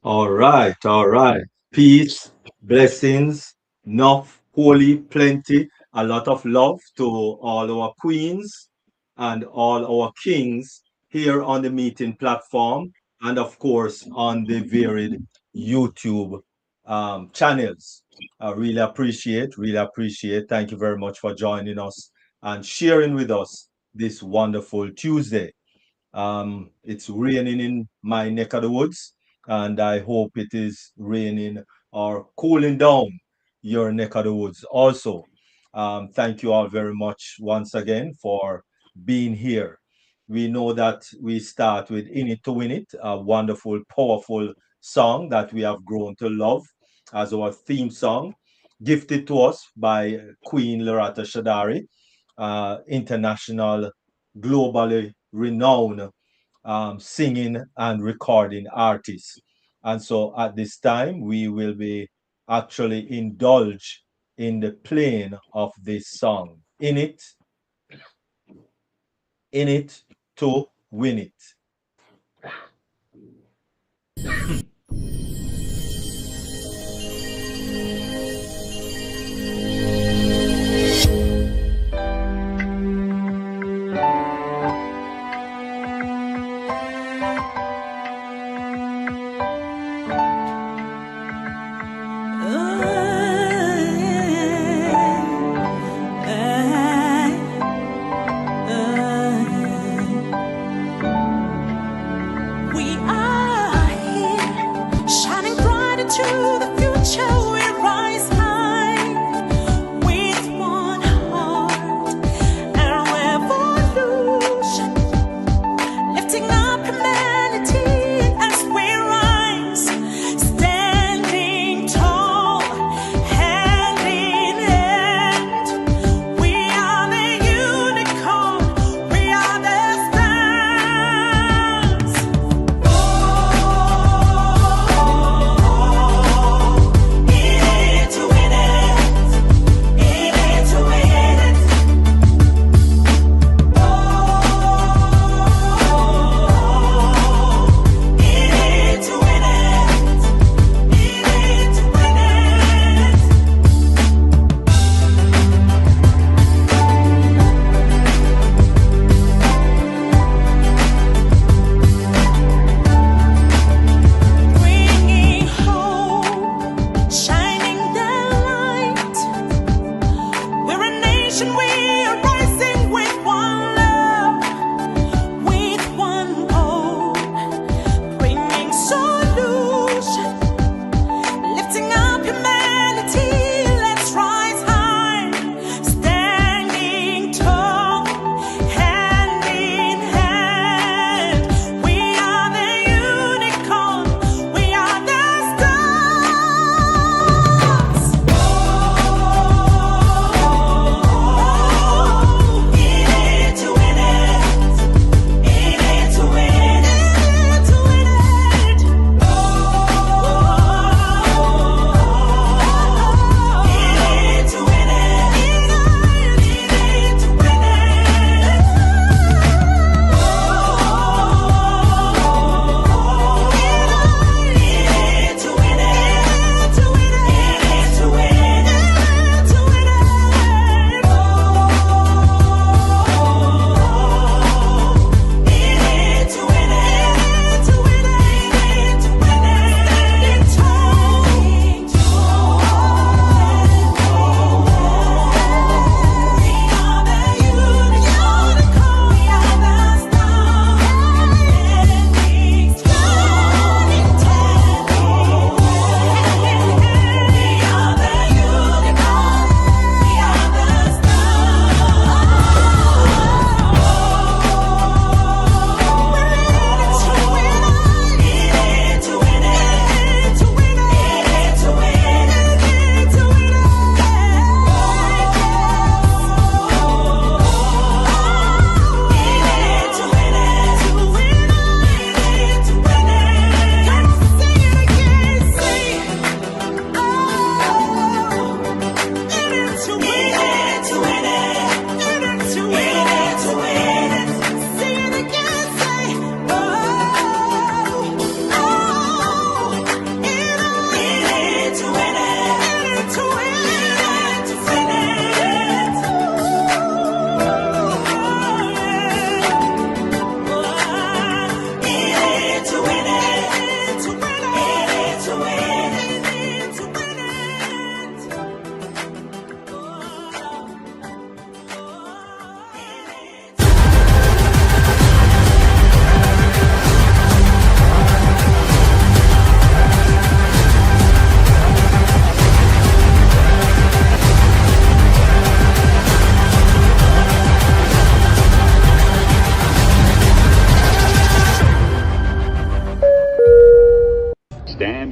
All right, all right. Peace, blessings, enough, holy, plenty, a lot of love to all our queens and all our kings here on the meeting platform and, of course, on the varied YouTube channels. I really appreciate, really appreciate. Thank you very much for joining us and sharing with us this wonderful Tuesday. It's raining in my neck of the woods, and I hope it is raining or cooling down your neck of the woods also. Thank you all very much once again for being here. We know that we start with In It to Win It, a wonderful, powerful song that we have grown to love as our theme song, gifted to us by Queen Loretta Shadari, international, globally renowned singing and recording artist. And so at this time, we will be actually indulge in the playing of this song. In it to win it. We are here, shining bright into the future. We rise high with one heart and revolution, lifting up humanity as we rise, standing tall, hand in hand. We are the unicorn, we are the stars.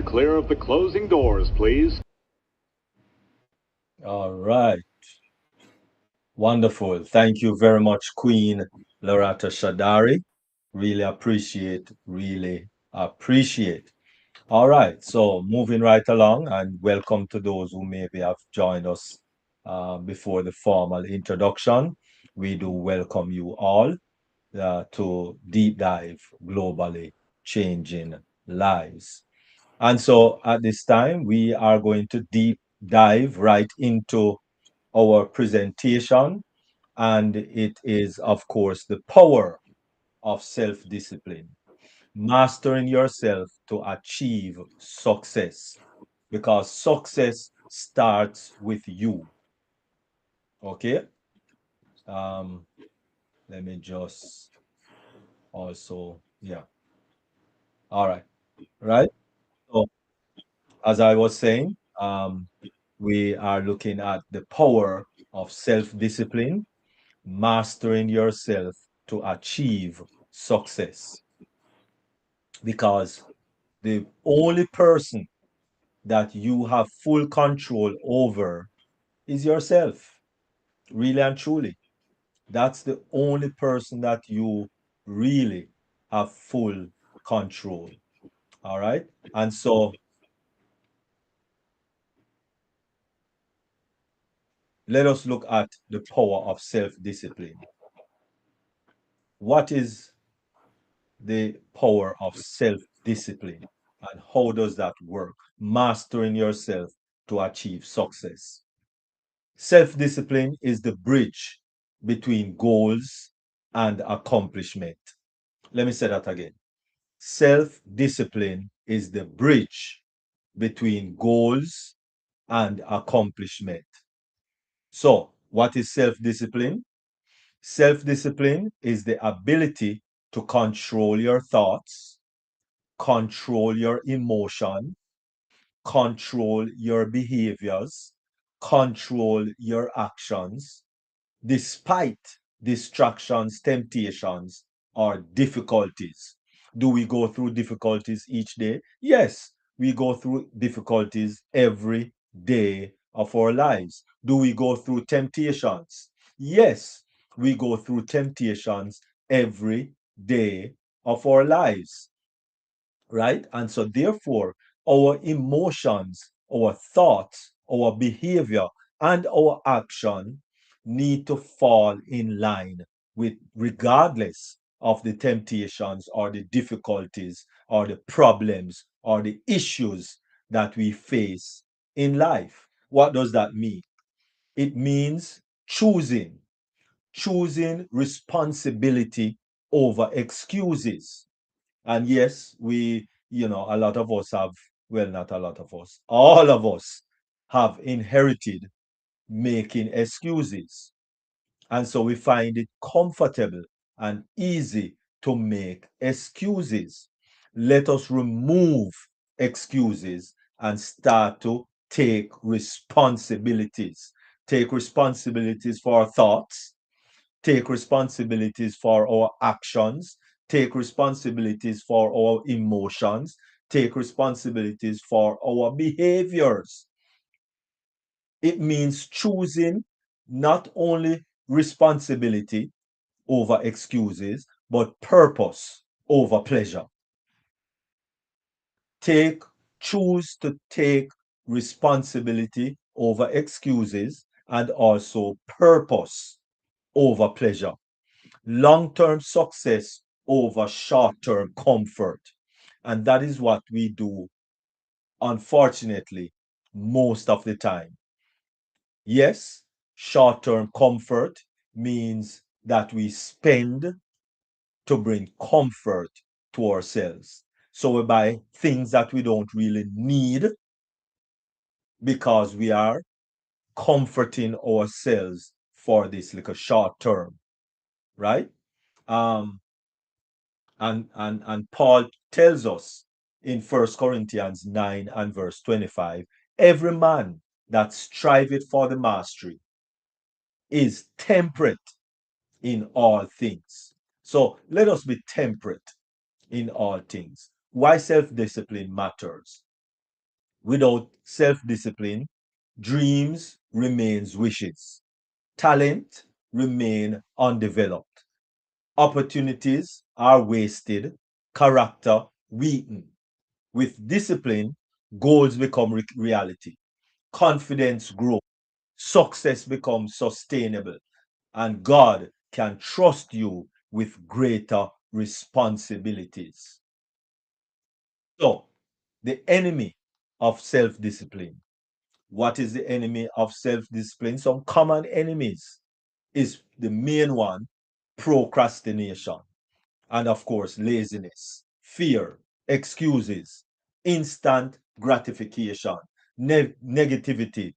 clear of the closing doors, please. All right. Wonderful. Thank you very much, Queen Loretta Shadari. Really appreciate, really appreciate. All right, so moving right along, and welcome to those who maybe have joined us before the formal introduction. We do welcome you all to Deep Dive Globally Changing Lives. And so at this time, we are going to deep dive right into our presentation, and it is, of course, the power of self discipline, mastering yourself to achieve success, because success starts with you. Okay. Um, Let me just also, yeah. All right. Right. So, as I was saying, we are looking at the power of self discipline, mastering yourself to achieve success, because the only person that you have full control over is yourself, really and truly. That's the only person that you really have full control. All right. And so let us look at the power of self discipline. What is the power of self discipline and how does that work? Mastering yourself to achieve success. Self discipline is the bridge between goals and accomplishment. Let me say that again. Self discipline is the bridge between goals and accomplishment. So, what is self discipline? Self discipline is the ability to control your thoughts, control your emotion, control your behaviors, control your actions, despite distractions, temptations, or difficulties. Do we go through difficulties each day? Yes, we go through difficulties every day of our lives. Do we go through temptations? Yes, we go through temptations every day of our lives, right? And so, therefore, our emotions, our thoughts, our behavior, and our action need to fall in line with, regardless of the temptations or the difficulties or the problems or the issues that we face in life. What does that mean? It means choosing responsibility over excuses. And yes, a lot of us have, well, not a lot of us, all of us have inherited making excuses. And so we find it comfortable and easy to make excuses. Let us remove excuses and start to take responsibilities. Take responsibilities for our thoughts, take responsibilities for our actions, take responsibilities for our emotions, take responsibilities for our behaviors. It means choosing not only responsibility over excuses, but purpose over pleasure. Take, choose to take responsibility over excuses and also purpose over pleasure. Long-term success over short-term comfort. And that is what we do, unfortunately, most of the time. Yes, short-term comfort means that we spend to bring comfort to ourselves. So we buy things that we don't really need because we are comforting ourselves for this like a short term, right? Um, and Paul tells us in 1 Corinthians 9 and verse 25, every man that striveth for the mastery is temperate in all things. So let us be temperate in all things. Why self-discipline matters? Without self-discipline, dreams remains wishes. Talent remain undeveloped. Opportunities are wasted. Character weakened. With discipline, goals become reality. Confidence grows. Success becomes sustainable. And God can trust you with greater responsibilities. So, the enemy of self discipline. What is the enemy of self discipline? Some common enemies is the main one procrastination, and of course, laziness, fear, excuses, instant gratification, negativity,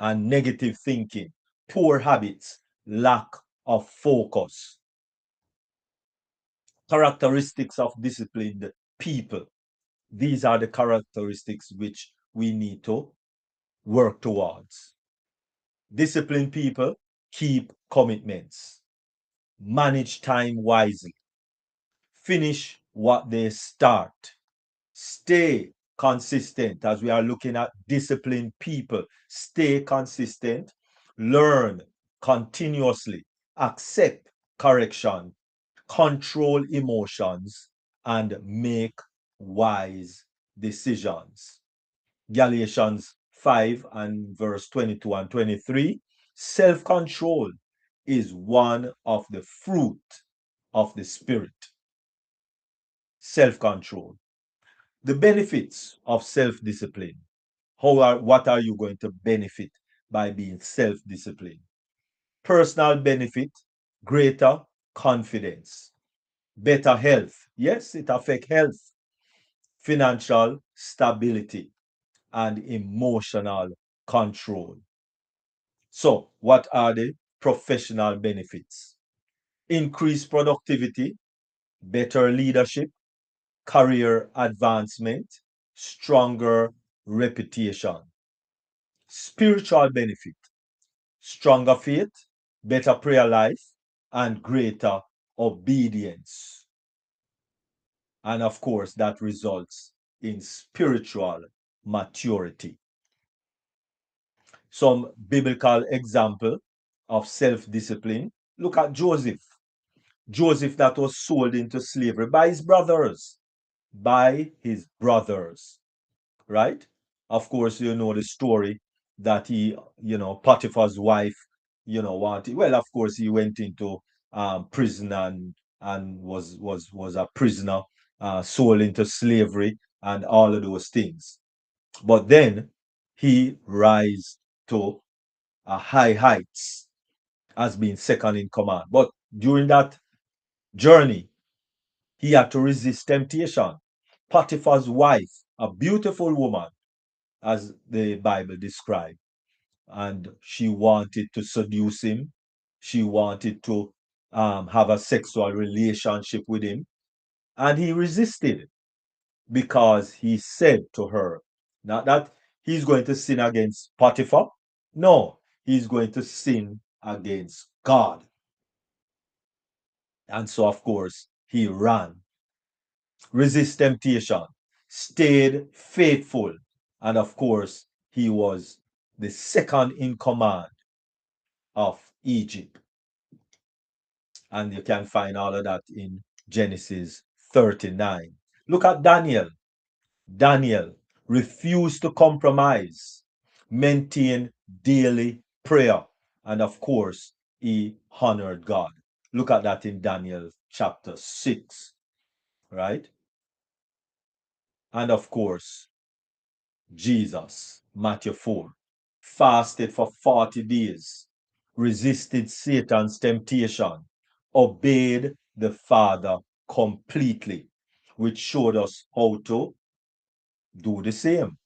and negative thinking, poor habits, lack of focus. Characteristics of disciplined people. These are the characteristics which we need to work towards. Disciplined people keep commitments, manage time wisely, finish what they start, stay consistent as we are looking at disciplined people. Stay consistent, learn continuously, accept correction, control emotions, and make wise decisions. Galatians 5 and verse 22 and 23. Self control is one of the fruit of the Spirit. Self control. The benefits of self discipline. What are you going to benefit by being self disciplined? Personal benefit, greater confidence, better health. Yes, it affects health, financial stability, and emotional control. So, what are the professional benefits? Increased productivity, better leadership, career advancement, stronger reputation. Spiritual benefit, stronger faith, better prayer life, and greater obedience. And of course, that results in spiritual maturity. Some biblical example of self-discipline. Look at Joseph. Joseph that was sold into slavery by his brothers. By his brothers, right? Of course, you know the story that he, Potiphar's wife, wanted. Well, of course, he went into prison and was a prisoner, sold into slavery, and all of those things. But then he rise to a high heights as being second in command. But during that journey, he had to resist temptation. Potiphar's wife, a beautiful woman, as the Bible described, and she wanted to seduce him. She wanted to have a sexual relationship with him, and he resisted because he said to her, not that he's going to sin against Potiphar, no, he's going to sin against God. And so, of course, he ran, resist temptation, stayed faithful, and of course, he was the second in command of Egypt. And you can find all of that in Genesis 39. Look at Daniel. Daniel refused to compromise, maintained daily prayer, and of course, he honored God. Look at that in Daniel chapter 6, right? And of course, Jesus, Matthew 4, fasted for 40 days, resisted Satan's temptation, obeyed the Father completely, which showed us how to do the same.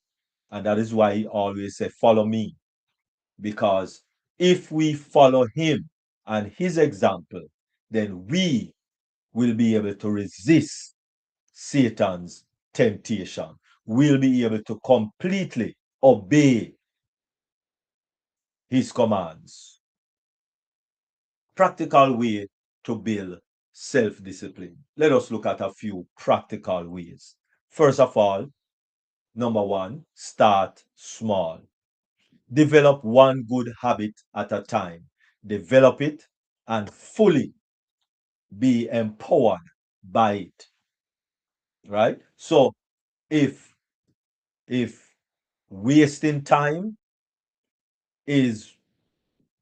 And that is why he always said, follow me. Because if we follow him and his example, then we will be able to resist Satan's temptation. We'll be able to completely obey his commands. Practical way to build self-discipline. Let us look at a few practical ways. First of all, Number one, start small. Develop one good habit at a time. Develop it and fully be empowered by it. Right? So if if wasting time is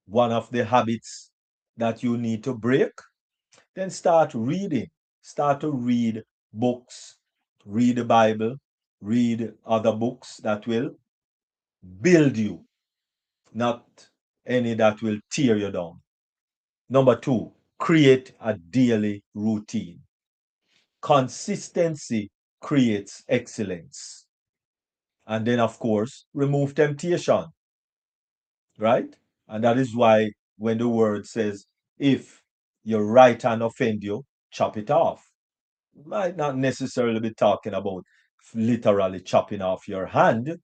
one of the habits that you need to break, then start reading. Start to read books, read the Bible, read other books that will build you, not any that will tear you down. Number two, create a daily routine. Consistency creates excellence. And then, of course, remove temptation, right? And that is why when the word says, if your right hand offend you, chop it off. Might not necessarily be talking about literally chopping off your hand,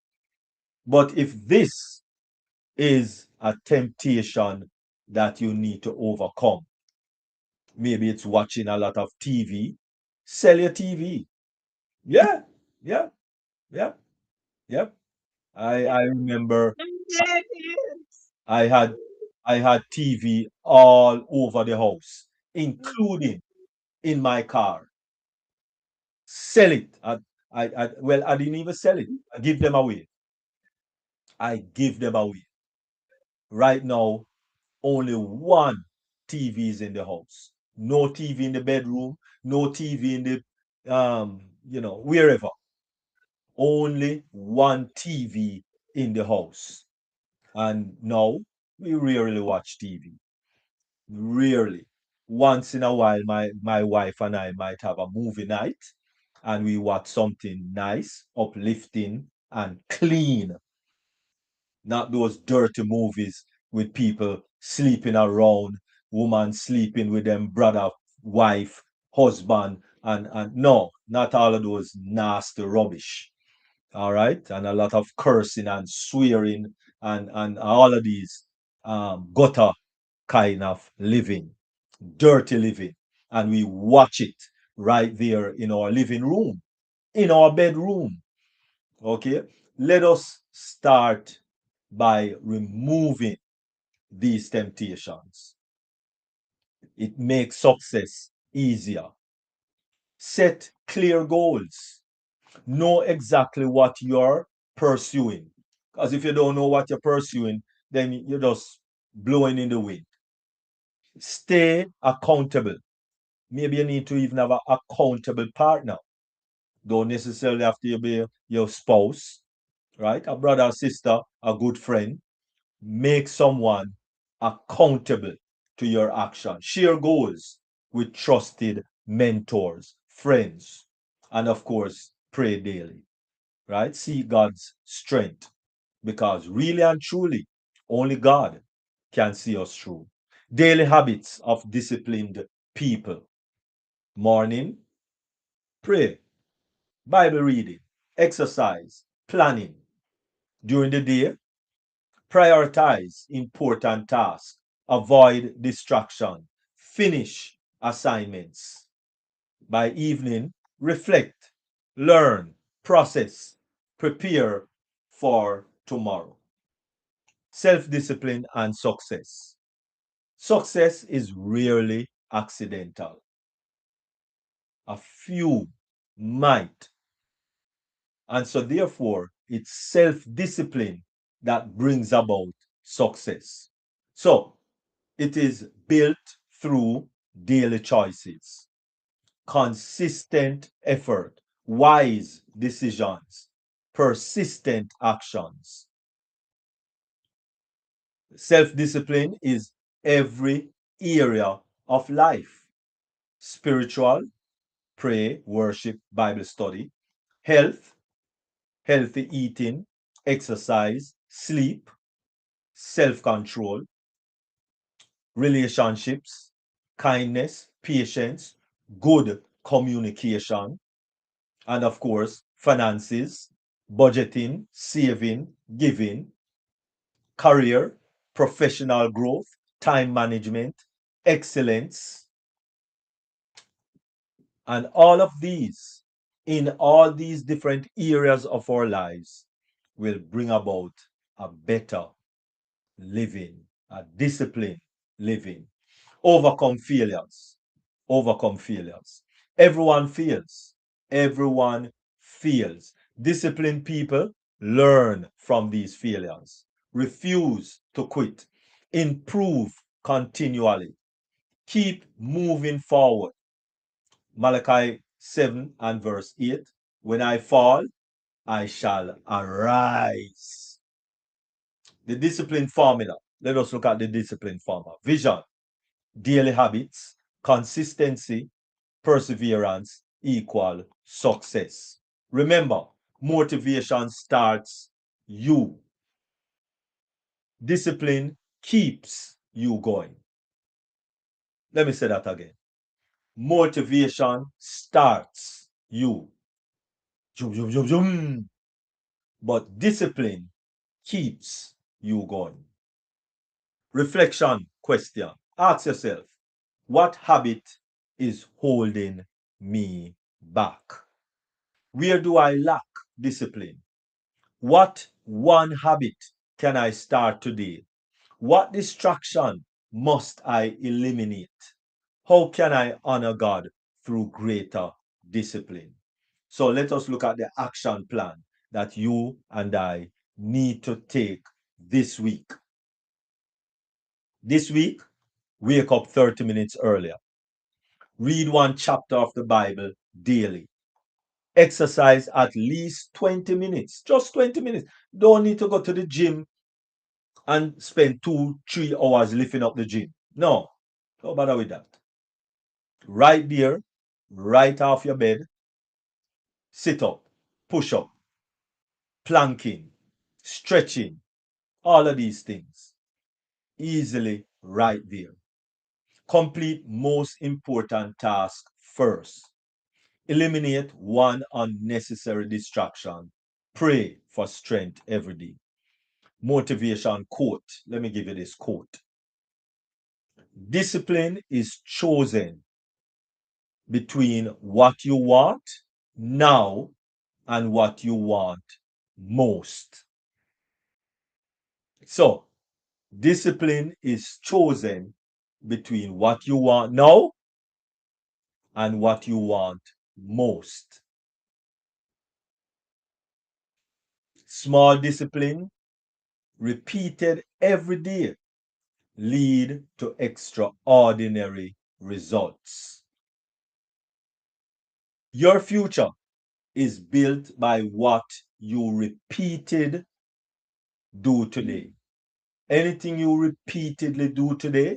but if this is a temptation that you need to overcome, maybe it's watching a lot of TV, sell your TV. Yeah, yeah, yeah, yeah. I remember I had I had TV all over the house, including in my car. Sell it. Well, I didn't even sell it. I give them away. I give them away. Right now, only one TV is in the house. No TV in the bedroom, no TV in the wherever. Only one TV in the house. And now we rarely watch TV. Rarely. Once in a while, my wife and I might have a movie night and we watch something nice, uplifting, and clean. Not those dirty movies with people sleeping around, woman sleeping with them brother, wife, husband, and no, not all of those nasty rubbish. All right, and a lot of cursing and swearing and all of these gutter kind of living, dirty living, and we watch it right there in our living room, in our bedroom. Okay, let us start by removing these temptations. It makes success easier. Set clear goals. Know exactly what you're pursuing. Because if you don't know what you're pursuing, then you're just blowing in the wind. Stay accountable. Maybe you need to even have an accountable partner. Don't necessarily have to be your spouse, right? A brother or sister, a good friend. Make someone accountable to your action. Share goals with trusted mentors, friends, and of course, pray daily, right? See God's strength because really and truly, only God can see us through. Daily habits of disciplined people. Morning, pray, Bible reading, exercise, planning. During the day, prioritize important tasks, avoid distraction, finish assignments. By evening, reflect, learn, process, prepare for tomorrow. Self discipline and success. Success is rarely accidental. A few might. And so, therefore, it's self discipline that brings about success. So, it is built through daily choices, consistent effort, wise decisions, persistent actions. Self discipline is every area of life: spiritual, pray, worship, Bible study; health, healthy eating, exercise, sleep, self control; relationships, kindness, patience, good communication; and of course, finances, budgeting, saving, giving; career, professional growth, time management, excellence. And all of these in all these different areas of our lives will bring about a better living, a disciplined living. Overcome failures. Overcome failures. Everyone fails. Everyone fails. Disciplined people learn from these failures. Refuse to quit. Improve continually. Keep moving forward. Malachi 7 and verse 8. When I fall, I shall arise. The discipline formula. Let us look at the discipline formula. Vision, daily habits, consistency, perseverance equal success. Remember, motivation starts you. Discipline keeps you going. Let me say that again. Motivation starts you. Zoom, zoom, zoom, zoom. But discipline keeps you going. Reflection question. Ask yourself, what habit is holding me back? Where do I lack discipline? What one habit can I start today? What distraction must I eliminate? How can I honor God through greater discipline? So let us look at the action plan that you and I need to take this week. This week, wake up 30 minutes earlier. Read one chapter of the Bible daily. Exercise at least 20 minutes. Just 20 minutes. Don't need to go to the gym and spend 2, 3 hours lifting up the gym. No, don't bother with that. Right there, right off your bed, sit up, push up, planking, stretching, all of these things. Easily right there. Complete most important task first. Eliminate one unnecessary distraction. Pray for strength every day. Motivation quote. Let me give you this quote. Discipline is chosen between what you want now and what you want most. So, discipline is chosen between what you want now and what you want most. Small discipline, repeated every day, lead to extraordinary results. Your future is built by what you repeated do today. Anything you repeatedly do today,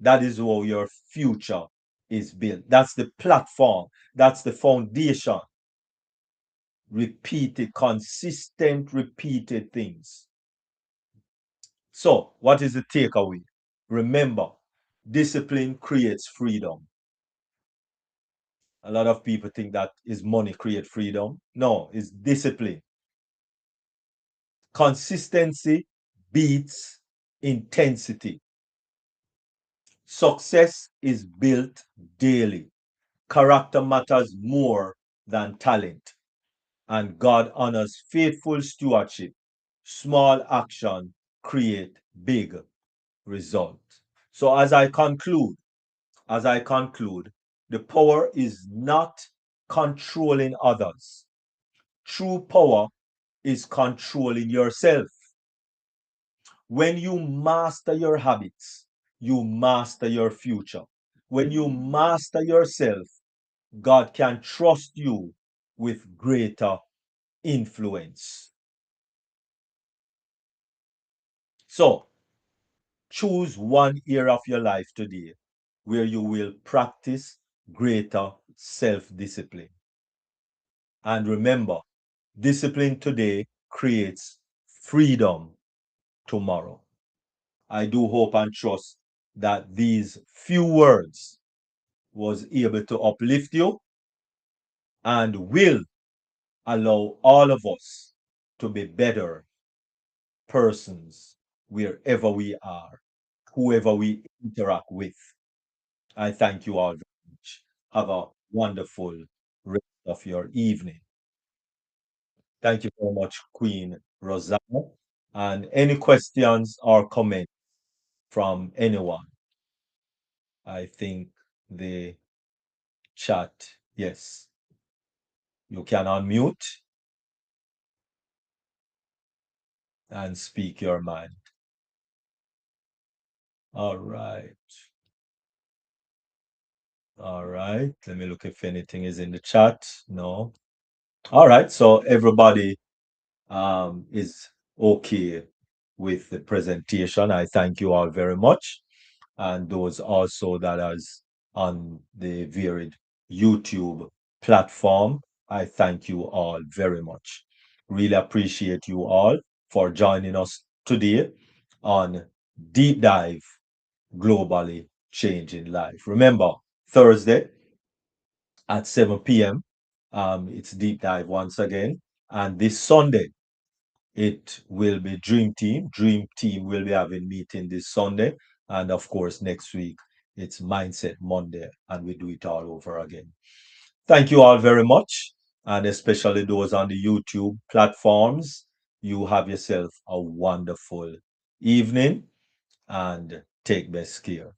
that is how your future is built. That's the platform, that's the foundation. Repeated, consistent, repeated things. So, what is the takeaway? Remember, discipline creates freedom. A lot of people think that is money create freedom. No, it's discipline. Consistency beats intensity. Success is built daily. Character matters more than talent. And God honors faithful stewardship. Small action create big result. So as I conclude, the power is not controlling others. True power is controlling yourself. When you master your habits, you master your future. When you master yourself, God can trust you with greater influence. So, choose one area of your life today where you will practice greater self discipline. And remember, discipline today creates freedom tomorrow. I do hope and trust that these few words was able to uplift you and will allow all of us to be better persons wherever we are, whoever we interact with. I thank you all very much. Have a wonderful rest of your evening. Thank you very much, Queen Rosanna. And any questions or comments from anyone? I think the chat, yes, you can unmute and speak your mind. All right. All right. Let me look if anything is in the chat. No. All right. So everybody is okay with the presentation. I thank you all very much. And those also that is on the varied YouTube platform, I thank you all very much. Really appreciate you all for joining us today on Deep Dive Globally Changing Life. Remember, Thursday at 7 p.m. It's deep dive once again. And this Sunday, it will be Dream Team. Dream Team will be having meeting this Sunday. And of course, next week, it's Mindset Monday, and we do it all over again. Thank you all very much. And especially those on the YouTube platforms. You have yourself a wonderful evening and take best care.